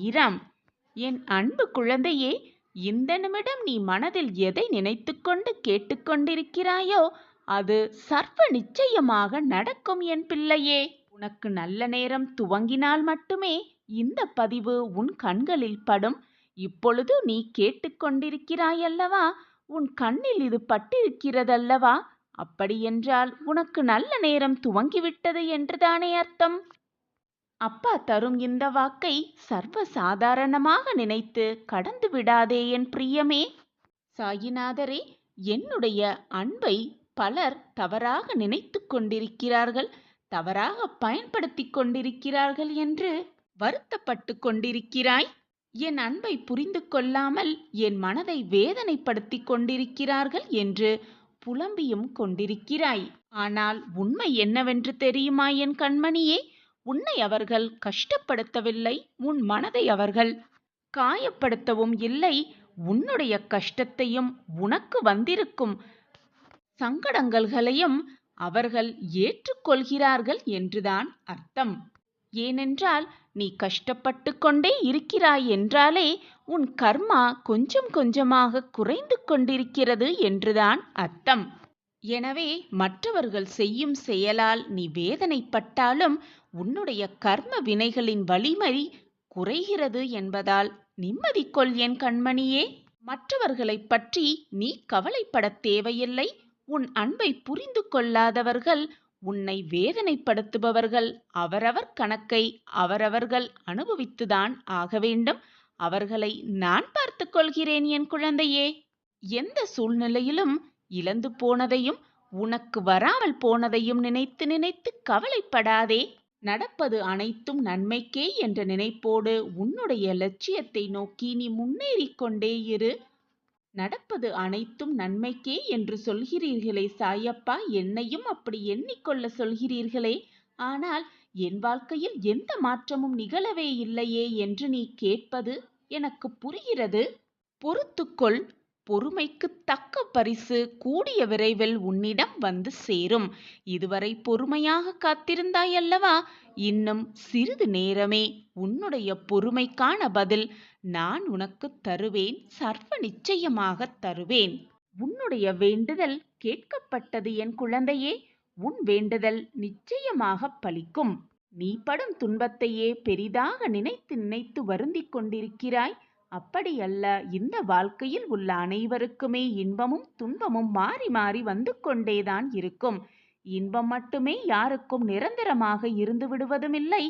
சாயிராம். என் அன்பு குழந்தையே, இந்த நிமிடம் நீ மனதில் எதை நினைத்துக்கொண்டு கேட்டுக்கொண்டிருக்கிறாயோ அது சர்வ நிச்சயமாக நடக்கும் என் பிள்ளையே. உனக்கு நல்ல நேரம் துவங்கினால் மட்டுமே இந்த பதிவு உன் கண்களில் படும். இப்பொழுது நீ கேட்டுக்கொண்டிருக்கிறாயல்லவா, உன் கண்ணில் இது பட்டிருக்கிறதல்லவா? அப்படியென்றால் உனக்கு நல்ல நேரம் துவங்கிவிட்டது என்றுதானே அர்த்தம். அப்பா தரும் இந்த வாக்கை சர்வ சாதாரணமாக நினைத்து கடந்து விடாதே என் பிரியமே. சாயிநாதரே, என்னுடைய அன்பை பலர் தவறாக நினைத்து கொண்டிருக்கிறார்கள், தவறாக பயன்படுத்தி கொண்டிருக்கிறார்கள் என்று வருத்தப்பட்டு கொண்டிருக்கிறாய். என் அன்பை புரிந்து கொள்ளாமல் என் மனதை வேதனைப்படுத்தி கொண்டிருக்கிறார்கள் என்று புலம்பியும் கொண்டிருக்கிறாய். ஆனால் உண்மை என்னவென்று தெரியுமா என் கண்மணியே? உன்னை அவர்கள் கஷ்டப்படுத்தவில்லை, உன் மனதை அவர்கள் காயப்படுத்தவும் இல்லை. உன்னுடைய கஷ்டத்தையும் உனக்கு வந்திருக்கும் சங்கடங்களையும் அவர்கள் ஏற்றுக்கொள்கிறார்கள் என்றுதான் அர்த்தம். ஏனென்றால் நீ கஷ்டப்பட்டு கொண்டே இருக்கிறாய் என்றாலே உன் கர்மா கொஞ்சம் கொஞ்சமாக குறைந்து கொண்டிருக்கிறது என்றுதான் அர்த்தம். எனவே மற்றவர்கள் செய்யும் செயலால் நீ வேதனைப்பட்டாலும் உன்னுடைய கர்ம வினைகளின் வலிமை குறைகிறது என்பதால் நிம்மதி கொள் என் கண்மணியே. மற்றவர்களைப் பற்றி நீ கவலைப்படத் தேவையில்லை. உன் அன்பை புரிந்து கொள்ளாதவர்கள், உன்னை வேதனைப்படுத்துபவர்கள் அவரவர் கணக்கை அவரவர்கள் அனுபவித்துதான் ஆக வேண்டும். அவர்களை நான் பார்த்து கொள்கிறேன் என் குழந்தையே. எந்த சூழ்நிலையிலும் இழந்து போனதையும் உனக்கு வராமல் போனதையும் நினைத்து நினைத்து கவலைப்படாதே. நடப்பது அனைத்தும் நன்மைக்கே என்ற நினைப்போடு உன்னுடைய லட்சியத்தை நோக்கி நீ முன்னேறிக் கொண்டே இரு. நடப்பது அனைத்தும் நன்மைக்கே என்று சொல்கிறீர்களே சாயப்பா, என்னையும் அப்படி எண்ணிக்கொள்ள சொல்கிறீர்களே, ஆனால் என் வாழ்க்கையில் எந்த மாற்றமும் நிகழவே இல்லையே என்று நீ கேட்பது எனக்கு புரிகிறது. பொறுத்துக்கொள். பொறுமைக்கு தக்க பரிசு கூடிய விரைவில் உன்னிடம் வந்து சேரும். இதுவரை பொறுமையாக காத்திருந்தாயல்லவா, இன்னும் சிறிது நேரமே உன்னுடைய பொறுமைக்கான பதில் நான் உனக்கு தருவேன், சர்வ நிச்சயமாக தருவேன். உன்னுடைய வேண்டுதல் கேட்கப்பட்டது என் குழந்தையே. உன் வேண்டுதல் நிச்சயமாக பலிக்கும். நீ படும் துன்பத்தையே பெரிதாக நினைத்து நினைத்து வருந்திக் கொண்டிருக்கிறாய். அப்படியல்ல, இந்த வாழ்க்கையில் உள்ள அனைவருக்குமே இன்பமும் துன்பமும் மாறி மாறி வந்து கொண்டேதான் இருக்கும். இன்பம் மட்டுமே யாருக்கும் நிரந்தரமாக இருந்து விடுவதும் இல்லை,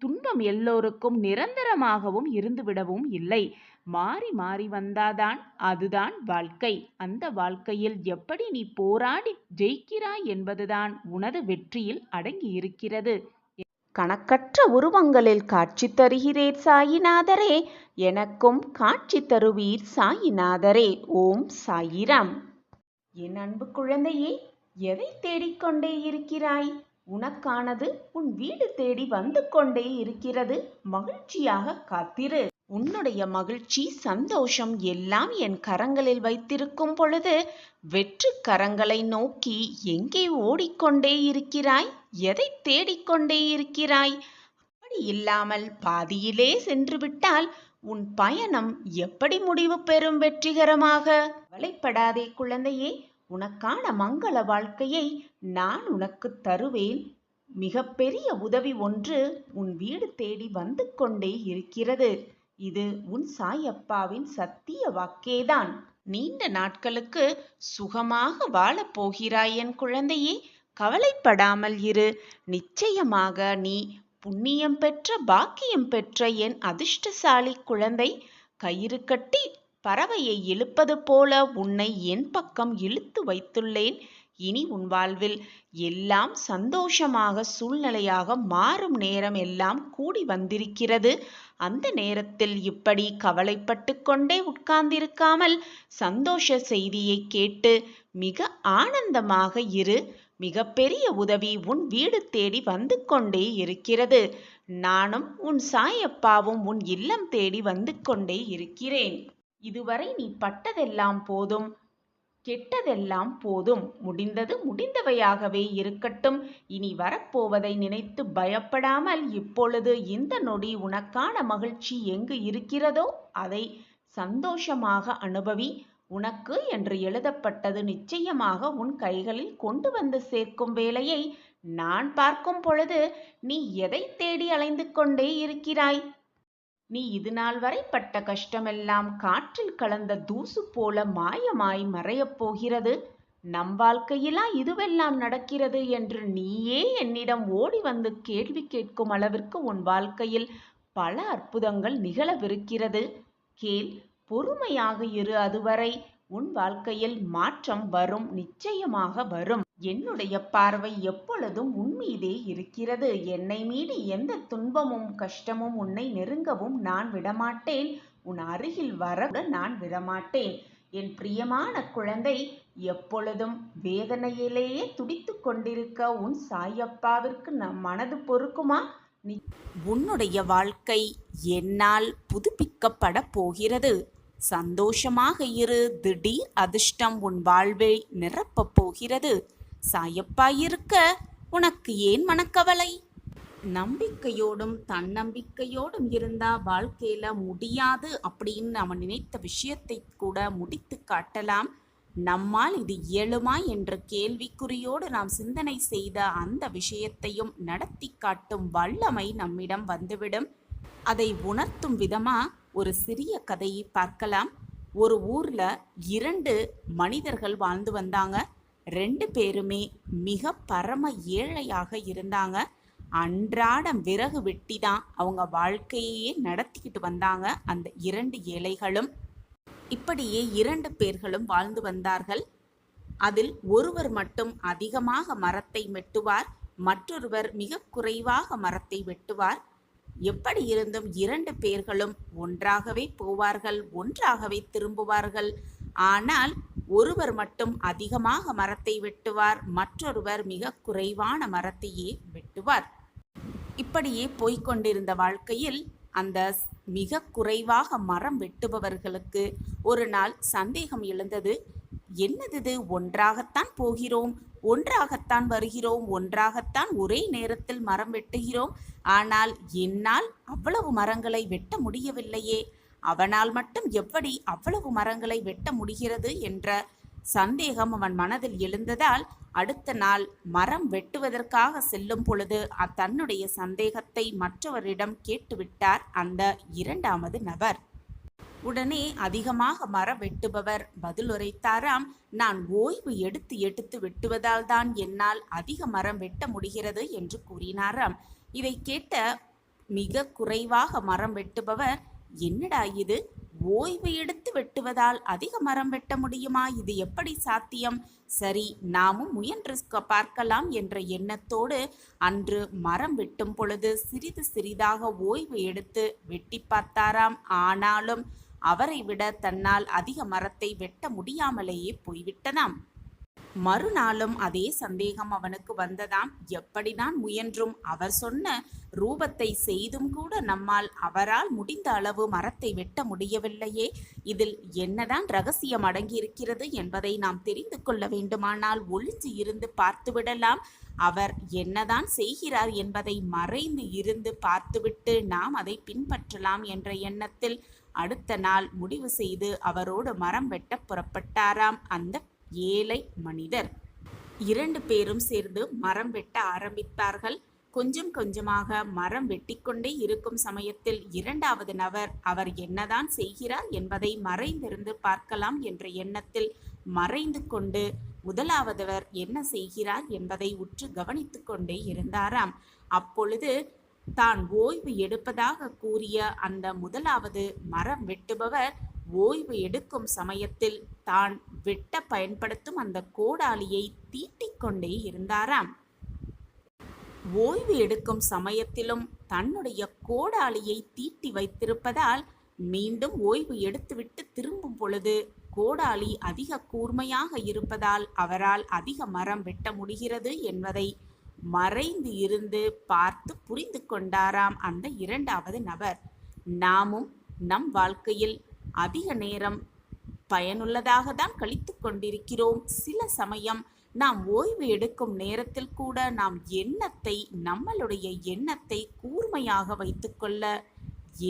துன்பம் எல்லோருக்கும் நிரந்தரமாகவும் இருந்துவிடவும் இல்லை. மாறி மாறி வந்தாதான் அதுதான் வாழ்க்கை. அந்த வாழ்க்கையில் எப்படி நீ போராடி ஜெயிக்கிறாய் என்பதுதான் உனது வெற்றியில் அடங்கியிருக்கிறது. கணக்கற்ற உருவங்களில் காட்சி தருகிறீர் சாயிநாதரே, எனக்கும் காட்சி தருவீர் சாயிநாதரே. ஓம் சாயிராம். என் அன்பு குழந்தையே, எதை தேடிக்கொண்டே இருக்கிறாய்? உனக்கானது உன் வீடு தேடி வந்து கொண்டே இருக்கிறது. மகிழ்ச்சியாக காத்திரு. உன்னுடைய மகிழ்ச்சி சந்தோஷம் எல்லாம் என் கரங்களில் வைத்திருக்கும் பொழுது வெற்று கரங்களை நோக்கி எங்கே ஓடிக்கொண்டே இருக்கிறாய்? எதை தேடிக்கொண்டே இருக்கிறாய்? அப்படி இல்லாமல் பாதியிலே சென்று விட்டால் உன் பயணம் எப்படி முடிவு பெறும் வெற்றிகரமாக? கவலைப்படாதே குழந்தையே, உனக்கான மங்கள வாழ்க்கையை நான் உனக்கு தருவேன். மிகப்பெரிய உதவி ஒன்று உன் வீடு தேடி வந்து கொண்டே இருக்கிறது. இது உன் சாயப்பாவின் சத்திய வாக்கேதான். நீண்ட நாட்களுக்கு சுகமாக வாழப் போகிறாய் என் குழந்தையே. கவலைப்படாமல் இரு. நிச்சயமாக நீ புண்ணியம் பெற்ற பாக்கியம் பெற்ற என் அதிர்ஷ்டசாலி குழந்தை. கயிறு கட்டி பறவையை இழுப்பது போல உன்னை என் பக்கம் இழுத்து வைத்துள்ளேன். இனி உன் வாழ்வில் எல்லாம் சந்தோஷமாக சூழ்நிலையாக மாறும் நேரம் எல்லாம் கூடி வந்திருக்கிறது. அந்த நேரத்தில் இப்படி கவலைப்பட்டு கொண்டே உட்கார்ந்திருக்காமல் சந்தோஷ செய்தியை கேட்டு மிக ஆனந்தமாக இரு. மிகப்பெரிய உதவி உன் வீடு தேடி வந்து கொண்டே இருக்கிறது. நானும் உன் சாயப்பாவும் உன் இல்லம் தேடி வந்து கொண்டே இருக்கிறேன். இதுவரை நீ பட்டதெல்லாம் போதும். கெட்டதெல்லாம் போதும், முடிந்தது முடிந்தவையாகவே இருக்கட்டும். இனி வரப்போவதை நினைத்து பயப்படாமல் இப்பொழுது இந்த நொடி உனக்கான மகிழ்ச்சி எங்கு இருக்கிறதோ அதை சந்தோஷமாக அனுபவி. உனக்கு என்று எழுதப்பட்டது நிச்சயமாக உன் கைகளில் கொண்டு வந்து சேர்க்கும் வேளையை நான் பார்க்கும் பொழுது நீ எதை தேடி அலைந்து கொண்டே இருக்கிறாய்? நீ இதுநாள் வரை பட்ட கஷ்டமெல்லாம் காற்றில் கலந்த தூசு போல மாயமாய் மறையப் போகிறது. நம் வாழ்க்கையிலா இதுவெல்லாம் நடக்கிறது என்று நீயே என்னிடம் ஓடி வந்து கேள்வி கேட்கும் அளவிற்கு உன் வாழ்க்கையில் பல அற்புதங்கள் நிகழவிருக்கிறது. கேள், பொறுமையாக இரு. அதுவரை உன் வாழ்க்கையில் மாற்றம் வரும், நிச்சயமாக வரும். என்னுடைய பார்வை எப்பொழுதும் உன் மீதே இருக்கிறது. என்னை மீறி எந்த துன்பமும் கஷ்டமும் உன்னை நெருங்கவும் நான் விடமாட்டேன். உன் அருகில் வர நான் விடமாட்டேன். என் பிரியமான குழந்தை, எப்பொழுதும் வேதனையிலேயே துடித்து கொண்டிருக்க உன் சாயப்பாவிற்கு நம் மனது பொறுக்குமா? உன்னுடைய வாழ்க்கை என்னால் புதுப்பிக்கப்பட போகிறது. சந்தோஷமாக இரு. திடீர் அதிர்ஷ்டம் உன் வாழ்வை நிரப்பப் போகிறது. சாயப்பாயிருக்க உனக்கு ஏன் மனக்கவலை? நம்பிக்கையோடும் தன்னம்பிக்கையோடும் இருந்தா வாழ்க்கையில முடியாது அப்படின்னு நம்ம நினைத்த விஷயத்தை கூட முடித்து காட்டலாம். நம்மால் இது இயலுமா என்ற கேள்விக்குறியோடு நாம் சிந்தனை செய்த அந்த விஷயத்தையும் நடத்தி காட்டும் வல்லமை நம்மிடம் வந்துவிடும். அதை உணர்த்தும் விதமா ஒரு சிறிய கதையை பார்க்கலாம். ஒரு ஊர்ல 2 மனிதர்கள் வாழ்ந்து வந்தாங்க. 2 பேருமே மிக பரம ஏழையாக இருந்தாங்க. அன்றாடம் விறகு வெட்டி தான் அவங்க வாழ்க்கையே நடத்திக்கிட்டு வந்தாங்க அந்த 2 ஏழைகளும். இப்படியே 2 பேர்களும் வாழ்ந்து வந்தார்கள். அதில் ஒருவர் மட்டும் அதிகமாக மரத்தை வெட்டுவார், மற்றொருவர் மிக குறைவாக மரத்தை வெட்டுவார். எப்படி இருந்தும் 2 பேர்களும் ஒன்றாகவே போவார்கள், ஒன்றாகவே திரும்புவார்கள். ஆனால் ஒருவர் மட்டும் அதிகமாக மரத்தை வெட்டுவார், மற்றொருவர் மிக குறைவான மரத்தையே வெட்டுவார். இப்படியே போய்கொண்டிருந்த வாழ்க்கையில் அந்த மிக குறைவாக மரம் வெட்டுபவர்களுக்கு ஒரு நாள் சந்தேகம் எழுந்தது. என்னது, ஒன்றாகத்தான் போகிறோம், ஒன்றாகத்தான் வருகிறோம், ஒன்றாகத்தான் ஒரே நேரத்தில் மரம் வெட்டுகிறோம். ஆனால் என்னால் அவ்வளவு மரங்களை வெட்ட முடியவில்லையே, அவனால் மட்டும் எப்படி அவ்வளவு மரங்களை வெட்ட முடிகிறது என்ற சந்தேகம் அவன் மனதில் எழுந்ததால் அடுத்த நாள் மரம் வெட்டுவதற்காக செல்லும் பொழுது தன்னுடைய சந்தேகத்தை மற்றவரிடம் கேட்டுவிட்டார் அந்த 2வது நபர். உடனே அதிகமாக மரம் வெட்டுபவர் பதிலுரைத்தாராம், நான் ஓய்வு எடுத்து எடுத்து வெட்டுவதால் தான் என்னால் அதிக மரம் வெட்ட முடிகிறது என்று கூறினாராம். இதை கேட்ட மிக குறைவாக மரம் வெட்டுபவர், என்னடா இது, ஓய்வு எடுத்து வெட்டுவதால் அதிக மரம் வெட்ட முடியுமா? இது எப்படி சாத்தியம்? சரி, நாமும் முயன்று பார்க்கலாம் என்ற எண்ணத்தோடு அன்று மரம் வெட்டும் பொழுது சிறிது சிறிதாக ஓய்வு எடுத்து வெட்டி பார்த்தாராம். ஆனாலும் அவரை விட தன்னால் அதிக மரத்தை வெட்ட முடியாமலேயே போய்விட்டதாம். மறுநாளும் அதே சந்தேகம் அவனுக்கு வந்ததாம். எப்படிதான் முயன்றும் அவர் சொன்ன ரூபத்தை செய்தும் கூட நம்மால் அவரால் முடிந்த அளவு மரத்தை வெட்ட முடியவில்லையே, இதில் என்னதான் ரகசியம் அடங்கியிருக்கிறது என்பதை நாம் தெரிந்து கொள்ள வேண்டுமானால் ஒளிஞ்சு இருந்து பார்த்துவிடலாம். அவர் என்னதான் செய்கிறார் என்பதை மறைந்து இருந்து பார்த்துவிட்டு நாம் அதை பின்பற்றலாம் என்ற எண்ணத்தில் அடுத்த நாள் முடிவு செய்து அவரோடு மரம் வெட்ட புறப்பட்டாராம் அந்த ஏழை மனிதர். 2 பேரும் சேர்ந்து மரம் வெட்ட ஆரம்பித்தார்கள். கொஞ்சம் கொஞ்சமாக மரம் வெட்டிக்கொண்டே இருக்கும் சமயத்தில் 2வது நபர் அவர் என்னதான் செய்கிறார் என்பதை மறைந்திருந்து பார்க்கலாம் என்ற எண்ணத்தில் மறைந்து கொண்டு 1வதவர் என்ன செய்கிறார் என்பதை உற்று கவனித்து கொண்டே இருந்தாராம். அப்பொழுது தான் ஓய்வு எடுப்பதாக கூறிய அந்த 1வது மரம் வெட்டுபவர் ஓய்வு எடுக்கும் சமயத்தில் தான் வெட்ட பயன்படுத்தும் அந்த கோடாலியை தீட்டிக்கொண்டே இருந்தாராம். ஓய்வு எடுக்கும் சமயத்திலும் தன்னுடைய கோடாலியை தீட்டி வைத்திருப்பதால் மீண்டும் ஓய்வு எடுத்துவிட்டு திரும்பும் பொழுது கோடாலி அதிக கூர்மையாக இருப்பதால் அவரால் அதிக மரம் வெட்ட முடிகிறது என்பதை மறைந்து இருந்து பார்த்து புரிந்து கொண்டாராம் அந்த 2வது நபர். நாமும் நம் வாழ்க்கையில் அதிக நேரம் பயனுள்ளதாக தான் கழித்து கொண்டிருக்கிறோம். சில சமயம் நாம் ஓய்வு எடுக்கும் நேரத்தில் கூட நாம் நம்மளுடைய எண்ணத்தை கூர்மையாக வைத்துக்கொள்ள,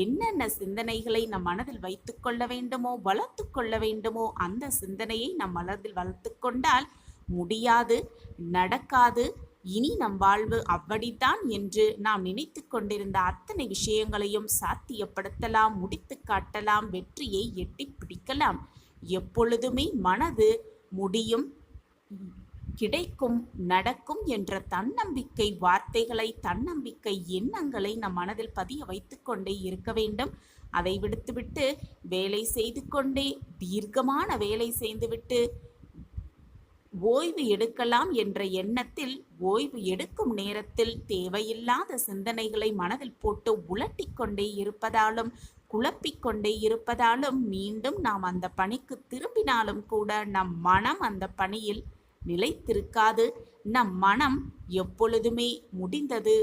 என்னென்ன சிந்தனைகளை நம் மனதில் வைத்துக்கொள்ள வேண்டுமோ, வளர்த்து கொள்ள வேண்டுமோ, அந்த சிந்தனையை நம் மனதில் வளர்த்து கொண்டால் முடியாது, நடக்காது, இனி நம் வாழ்வு அப்படித்தான் என்று நாம் நினைத்து கொண்டிருந்த அத்தனை விஷயங்களையும் சாத்தியப்படுத்தலாம், முடித்து காட்டலாம், வெற்றியை எட்டி பிடிக்கலாம். எப்பொழுதுமே மனது முடியும், கிடைக்கும், நடக்கும் என்ற தன்னம்பிக்கை வார்த்தைகளை, தன்னம்பிக்கை எண்ணங்களை நம் மனதில் பதிய வைத்து கொண்டே இருக்க வேண்டும். அதை விடுத்துவிட்டு வேலை செய்து கொண்டே தீர்க்கமான வேலை செய்துவிட்டு ஓய்வு எடுக்கலாம் என்ற எண்ணத்தில் ஓய்வு எடுக்கும் நேரத்தில் தேவையில்லாத சிந்தனைகளை மனதில் போட்டு உலட்டி கொண்டே இருப்பதாலும், குழப்பிக்கொண்டே இருப்பதாலும் மீண்டும் நாம் அந்த பணிக்கு திரும்பினாலும் கூட நம் மனம் அந்த பணியில் நிலைத்திருக்காது. நம் மனம் எப்பொழுதுமே முடிந்தது,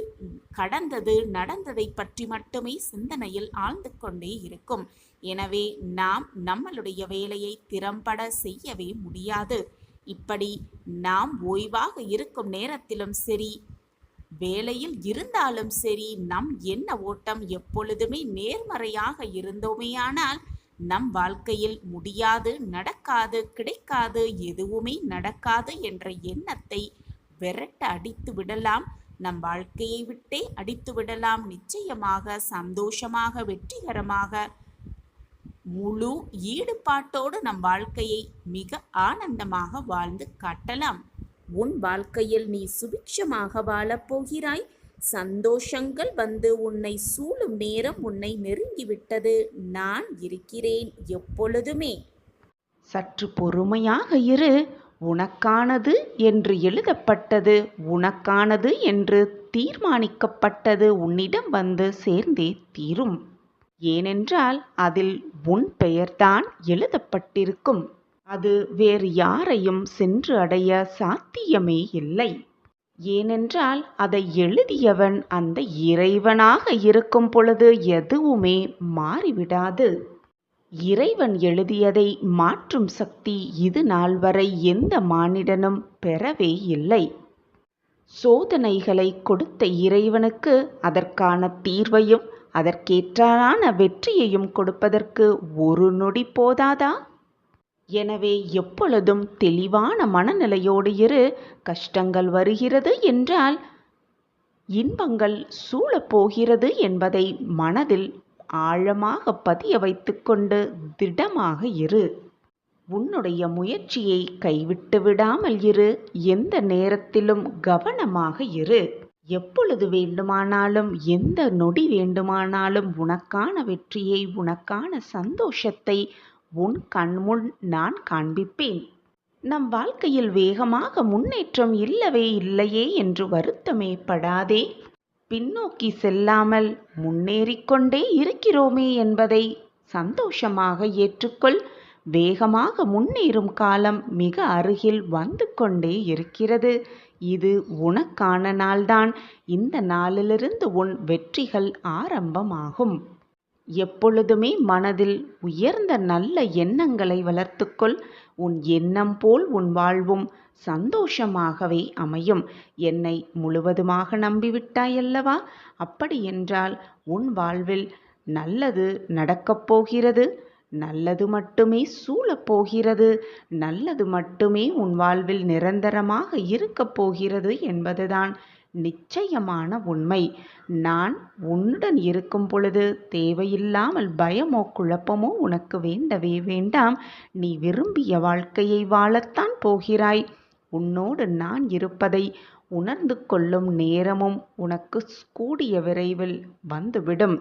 கடந்தது, நடந்ததை பற்றி மட்டுமே சிந்தனையில் ஆழ்ந்து கொண்டே இருக்கும். எனவே நாம் நம்மளுடைய வேலையை திறம்பட செய்யவே முடியாது. இப்படி நாம் ஓய்வாக இருக்கும் நேரத்திலும் சரி, வேலையில் இருந்தாலும் சரி, நம் எண்ண ஓட்டம் எப்பொழுதுமே நேர்மறையாக இருந்தோமேயானால் நம் வாழ்க்கையில் முடியாது, நடக்காது, கிடைக்காது, எதுவுமே நடக்காது என்ற எண்ணத்தை விரட்ட அடித்து விடலாம். நம் வாழ்க்கையை விட்டே அடித்து விடலாம். நிச்சயமாக சந்தோஷமாக, வெற்றிகரமாக, முழு ஈடுபாட்டோடு நம் வாழ்க்கையை மிக ஆனந்தமாக வாழ்ந்து காட்டலாம். உன் வாழ்க்கையில் நீ சுபிக்ஷமாக வாழப்போகிறாய். சந்தோஷங்கள் வந்து உன்னை சூழும் நேரம் உன்னை நெருங்கிவிட்டது. நான் இருக்கிறேன் எப்பொழுதுமே. சற்று பொறுமையாக இரு. உனக்கானது என்று எழுதப்பட்டது, உனக்கானது என்று தீர்மானிக்கப்பட்டது உன்னிடம் வந்து சேர்ந்தே தீரும். ஏனென்றால் அதில் உன் பெயர்தான் எழுதப்பட்டிருக்கும். அது வேறு யாரையும் சென்று அடைய சாத்தியமே இல்லை. ஏனென்றால் அதை எழுதியவன் அந்த இறைவனாக இருக்கும் பொழுது எதுவுமே மாறிவிடாது. இறைவன் எழுதியதை மாற்றும் சக்தி இது நாள் வரை எந்த மானிடனும் பெறவே இல்லை. சோதனைகளை கொடுத்த இறைவனுக்கு அதற்கான தீர்வையும் அதற்கேற்றான வெற்றியையும் கொடுப்பதற்கு ஒரு நொடி போதாதா? எனவே எப்பொழுதும் தெளிவான மனநிலையோடு இரு. கஷ்டங்கள் வருகிறது என்றால் இன்பங்கள் சூழப்போகிறது என்பதை மனதில் ஆழமாக பதிய வைத்துக்கொண்டு திடமாக இரு. உன்னுடைய முயற்சியை கைவிட்டு விடாமல் இரு. எந்த நேரத்திலும் கவனமாக இரு. எப்பொழுது வேண்டுமானாலும், எந்த நொடி வேண்டுமானாலும் உனக்கான வெற்றியை, உனக்கான சந்தோஷத்தை உன் கண்முன் நான் காண்பிப்பேன். நம் வாழ்க்கையில் வேகமாக முன்னேற்றம் இல்லவே இல்லையே என்று வருத்தமே படாதே. பின்னோக்கி செல்லாமல் முன்னேறிக்கொண்டே இருக்கிறோமே என்பதை சந்தோஷமாக ஏற்றுக்கொள். வேகமாக முன்னேறும் காலம் மிக அருகில் வந்து கொண்டே இருக்கிறது. இது உனக்கான நாள்தான். இந்த நாளிலிருந்து உன் வெற்றிகள் ஆரம்பமாகும். எப்பொழுதுமே மனதில் உயர்ந்த நல்ல எண்ணங்களை வளர்த்துக்கொள். உன் எண்ணம் போல் உன் வாழ்வும் சந்தோஷமாகவே அமையும். என்னை முழுவதுமாக நம்பிவிட்டாயல்லவா? அப்படியென்றால் உன் வாழ்வில் நல்லது நடக்கப் போகிறது. நல்லது மட்டுமே சூழப்போகிறது. நல்லது மட்டுமே உன் வாழ்வில் நிரந்தரமாக இருக்கப் போகிறது என்பதுதான் நிச்சயமான உண்மை. நான் உன்னுடன் இருக்கும் பொழுது தேவையில்லாமல் பயமோ குழப்பமோ உனக்கு வேண்டவே வேண்டாம். நீ விரும்பிய வாழ்க்கையை வாழத்தான் போகிறாய். உன்னோடு நான் இருப்பதை உணர்ந்து கொள்ளும் நேரமும் உனக்கு கூடிய விரைவில் வந்துவிடும்.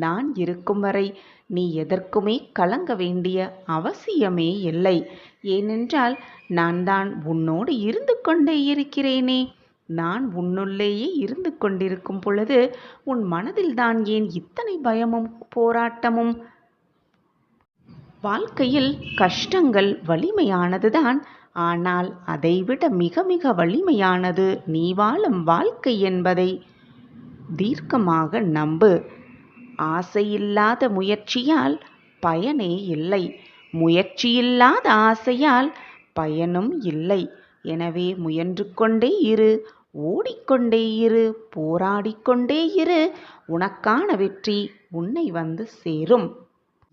நான் இருக்கும் வரை நீ எதற்குமே கலங்க வேண்டிய அவசியமே இல்லை. ஏனென்றால் நான் தான் உன்னோடு இருந்து கொண்டே இருக்கிறேனே. நான் உன்னுள்ளேயே இருந்து கொண்டிருக்கும் பொழுது உன் மனதில் தான் ஏன் இத்தனை பயமும் போராட்டமும்? வாழ்க்கையில் கஷ்டங்கள் வலிமையானதுதான். ஆனால் அதைவிட மிக மிக வலிமையானது நீ வாழும் வாழ்க்கை என்பதை தீர்க்கமாக நம்பு. ஆசையில்லாத முயற்சியால் பயனே இல்லை. முயற்சியில்லாத ஆசையால் பயனும் இல்லை. எனவே முயன்று கொண்டே இரு, ஓடிக்கொண்டே இரு, போராடிக்கொண்டே இரு. உனக்கான வெற்றி உன்னை வந்து சேரும்.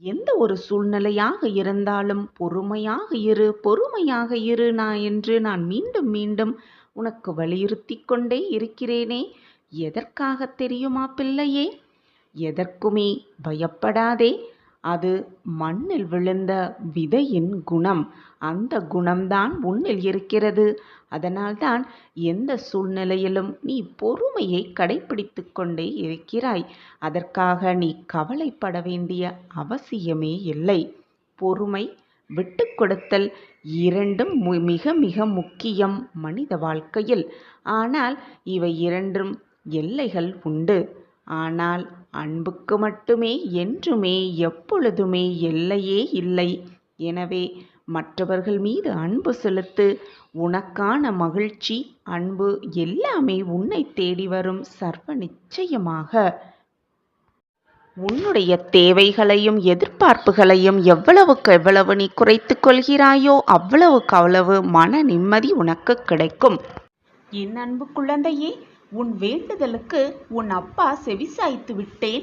எந்த ஒரு சூழ்நிலையாக இருந்தாலும் பொறுமையாக இரு, பொறுமையாக இரு என்று நான் மீண்டும் மீண்டும் உனக்கு வலியுறுத்திக் கொண்டே இருக்கிறேனே. எதற்காக தெரியுமா பிள்ளையே? எதற்குமே பயப்படாதே. அது மண்ணில் விழுந்த விதையின் குணம். அந்த குணம்தான் உன்னில் இருக்கிறது. அதனால்தான் எந்த சூழ்நிலையிலும் நீ பொறுமையை கடைப்பிடித்து கொண்டே இருக்கிறாய். அதற்காக நீ கவலைப்பட வேண்டிய அவசியமே இல்லை. பொறுமை, விட்டு கொடுத்தல் இரண்டும் மிக மிக முக்கியம் மனித வாழ்க்கையில். ஆனால் இவை இரண்டும் எல்லைகள் உண்டு. ஆனால் அன்புக்கு மட்டுமே என்றுமே எப்பொழுதுமே எல்லையே இல்லை. எனவே மற்றவர்கள் மீது அன்பு செலுத்து. உனக்கான மகிழ்ச்சி, அன்பு எல்லாமே உன்னை தேடி வரும் சர்வ நிச்சயமாக. உன்னுடைய தேவைகளையும் எதிர்பார்ப்புகளையும் எவ்வளவுக்கு எவ்வளவு நீ குறைத்துக் கொள்கிறாயோ அவ்வளவுக்கு அவ்வளவு மன நிம்மதி உனக்கு கிடைக்கும். என் அன்பு குழந்தையே, உன் வேண்டுதலுக்கு உன் அப்பா செவிசாய்த்து விட்டேன்.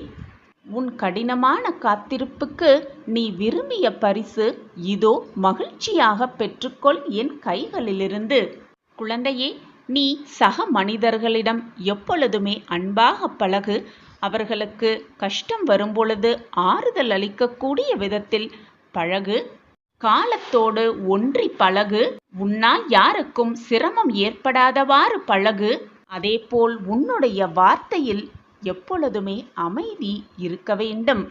உன் கடினமான காத்திருப்புக்கு நீ விரும்பிய பரிசு இதோ மகிழ்ச்சியாக பெற்றுக்கொள் என் கைகளிலிருந்து. குழந்தையே, நீ சக மனிதர்களிடம் எப்பொழுதுமே அன்பாக பழகு. அவர்களுக்கு கஷ்டம் வரும்பொழுது ஆறுதல் அளிக்கக்கூடிய விதத்தில் பழகு. காலத்தோடு ஒன்றி பழகு. உன்னால் யாருக்கும் சிரமம் ஏற்படாதவாறு பழகு. அதேபோல் உன்னுடைய வார்த்தையில் எப்பொழுதுமே அமைதி இருக்க வேண்டும்.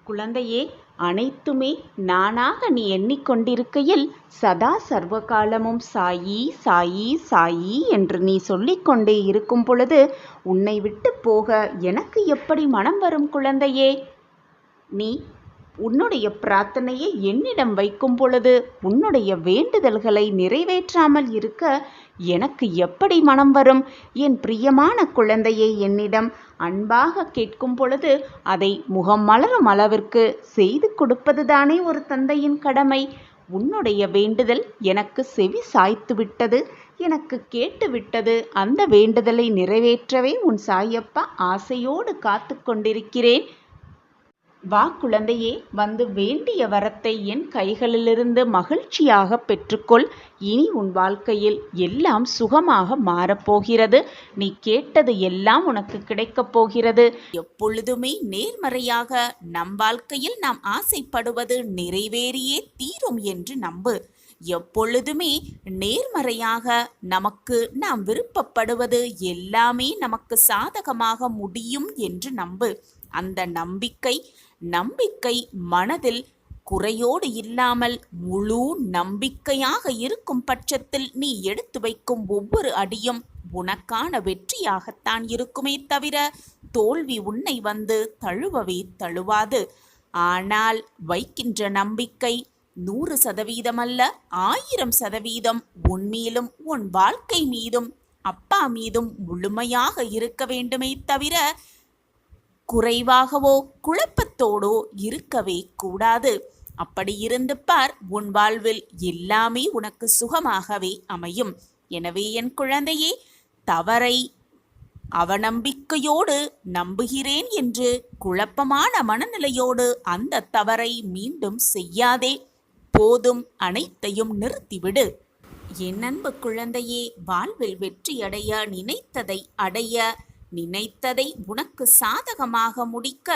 குழந்தையே, அனைத்துமே நானாக நீ எண்ணிக்கொண்டிருக்கையில் சதா சர்வகாலமும் சாயி சாயி சாயி என்று நீ சொல்லிக்கொண்டே இருக்கும் பொழுது உன்னை விட்டு போக எனக்கு எப்படி மனம் வரும் குழந்தையே? நீ உன்னுடைய பிரார்த்தனையை என்னிடம் வைக்கும் பொழுது உன்னுடைய வேண்டுதல்களை நிறைவேற்றாமல் இருக்க எனக்கு எப்படி மனம் வரும்? என் பிரியமான குழந்தையை என்னிடம் அன்பாக கேட்கும் பொழுது அதை முகம் மலரும் அளவிற்கு செய்து கொடுப்பதுதானே ஒரு தந்தையின் கடமை. உன்னுடைய வேண்டுதல் எனக்கு செவி சாய்த்து விட்டது, எனக்கு கேட்டு விட்டது. அந்த வேண்டுதலை நிறைவேற்றவே உன் சாயப்பா ஆசையோடு காத்து கொண்டிருக்கிறேன். வா குழந்தையே, வந்து வேண்டிய வரத்தை என் கைகளிலிருந்து மகிழ்ச்சியாக பெற்றுக்கொள். இனி உன் வாழ்க்கையில் எல்லாம் சுகமாக மாறப்போகிறது. நீ கேட்டது எல்லாம் உனக்கு கிடைக்கப் போகிறது. எப்பொழுதுமே நேர்மறையாக நம் வாழ்க்கையில் நாம் ஆசைப்படுவது நிறைவேறியே தீரும் என்று நம்பு. எப்பொழுதுமே நேர்மறையாக நமக்கு நாம் விருப்பப்படுவது எல்லாமே நமக்கு சாதகமாக முடியும் என்று நம்பு. அந்த நம்பிக்கை மனதில் குறையோடு இல்லாமல் முழு நம்பிக்கையாக இருக்கும் பட்சத்தில் நீ எடுத்து வைக்கும் ஒவ்வொரு அடியும் உனக்கான வெற்றியாகத்தான் இருக்குமே தவிர தோல்வி உன்னை வந்து தழுவவே தழுவாது. ஆனால் வைக்கின்ற நம்பிக்கை 100% அல்ல, 1000% உன் மீதும் உன் வாழ்க்கை மீதும் அப்பா மீதும் முழுமையாக இருக்க வேண்டுமே தவிர குறைவாகவோ குழப்பத்தோடோ இருக்கவே கூடாது. அப்படி இருந்து பார், உன் வாழ்வில் எல்லாமே உனக்கு சுகமாகவே அமையும். எனவே என் குழந்தையே, தவறை அவநம்பிக்கையோடு நம்புகிறேன் என்று குழப்பமான மனநிலையோடு அந்த தவறை மீண்டும் செய்யாதே. போதும், அனைத்தையும் நிறுத்திவிடு. என் அன்பு குழந்தையே, வாழ்வில் வெற்றியடைய நினைத்ததை அடைய, நினைத்ததை உனக்கு சாதகமாக முடிக்க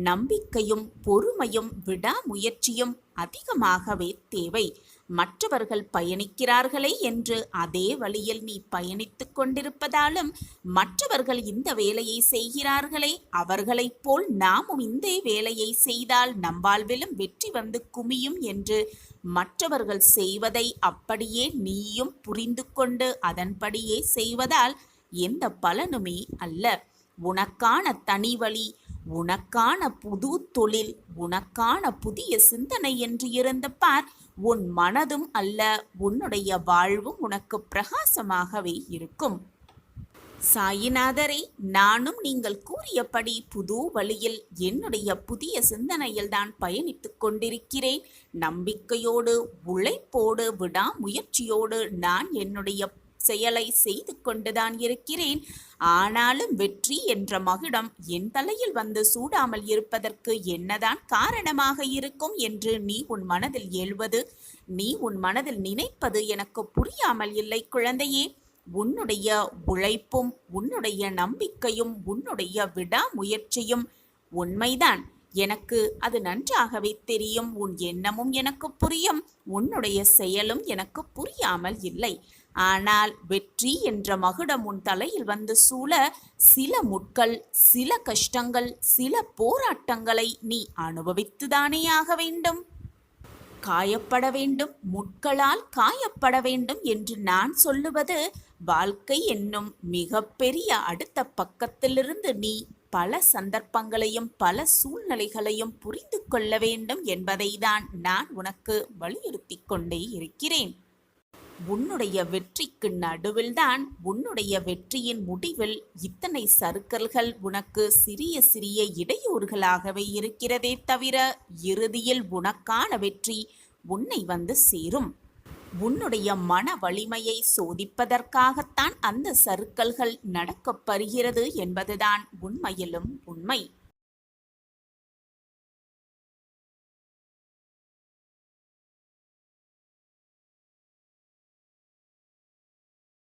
நம்பிக்கையும் பொறுமையும் விடாமுயற்சியும் அதிகமாகவே தேவை. மற்றவர்கள் பயணிக்கிறார்களே என்று அதே வழியில் நீ பயணித்துக் கொண்டிருப்பதாலும், மற்றவர்கள் இந்த வேலையை செய்கிறார்களே அவர்களைப் போல் நாமும் இந்த வேலையை செய்தால் நம் வாழ்விலும் வெற்றி வந்து குமியும் என்று மற்றவர்கள் செய்வதை அப்படியே நீயும் புரிந்து கொண்டு அதன்படியே செய்வதால் எந்த பலனுமே அல்ல. உனக்கான தனி வழி, உனக்கான புது தொழில், உனக்கான புதிய சிந்தனை என்று இருந்த பார், உன் மனதும் அல்ல உன்னுடைய வாழ்வும் உனக்கு பிரகாசமாகவே இருக்கும். சாயிநாதரே, நானும் நீங்கள் கூறியபடி புது வழியில் என்னுடைய புதிய சிந்தனையில்தான் பயணித்துக் கொண்டிருக்கிறேன். நம்பிக்கையோடு, உழைப்போடு, விடாமுயற்சியோடு நான் என்னுடைய செயலை செய்து கொண்டுதான் இருக்கிறேன். ஆனாலும் வெற்றி என்ற மகுடம் என் தலையில் வந்து சூடாமல் இருப்பதற்கு என்னதான் காரணமாக இருக்கும் என்று நீ உன் மனதில் எழுவது, நீ உன் மனதில் நினைப்பது எனக்கு புரியாமல் இல்லை குழந்தையே. உன்னுடைய உழைப்பும் உன்னுடைய நம்பிக்கையும் உன்னுடைய விடாமுயற்சியும் உண்மைதான். எனக்கு அது நன்றாகவே தெரியும். உன் எண்ணமும் எனக்கு புரியும், உன்னுடைய செயலும் எனக்கு புரியாமல் இல்லை. ஆனால் வெற்றி என்ற மகுடம் உன் தலையில் வந்து சூழ சில முட்கள், சில கஷ்டங்கள், சில போராட்டங்களை நீ அனுபவித்துதானே ஆக வேண்டும். காயப்பட வேண்டும், முட்களால் காயப்பட வேண்டும் என்று நான் சொல்லுவது, வாழ்க்கை என்னும் மிகப்பெரிய அடுத்த பக்கத்திலிருந்து நீ பல சந்தர்ப்பங்களையும் பல சூழ்நிலைகளையும் புரிந்து கொள்ள வேண்டும் என்பதை தான் நான் உனக்கு வலியுறுத்தி கொண்டே இருக்கிறேன். உன்னுடைய வெற்றிக்கு நடுவில்தான், உன்னுடைய வெற்றியின் முடிவில் இத்தனை சறுக்கல்கள் உனக்கு சிறிய சிறிய இடையூறுகளாகவே இருக்கிறதே தவிர இறுதியில் உனக்கான வெற்றி உன்னை வந்து சேரும். உன்னுடைய மன வலிமையை சோதிப்பதற்காகத்தான் அந்த சறுக்கல்கள் நடக்கப்பெறுகிறது என்பதுதான் உண்மையிலும் உண்மை.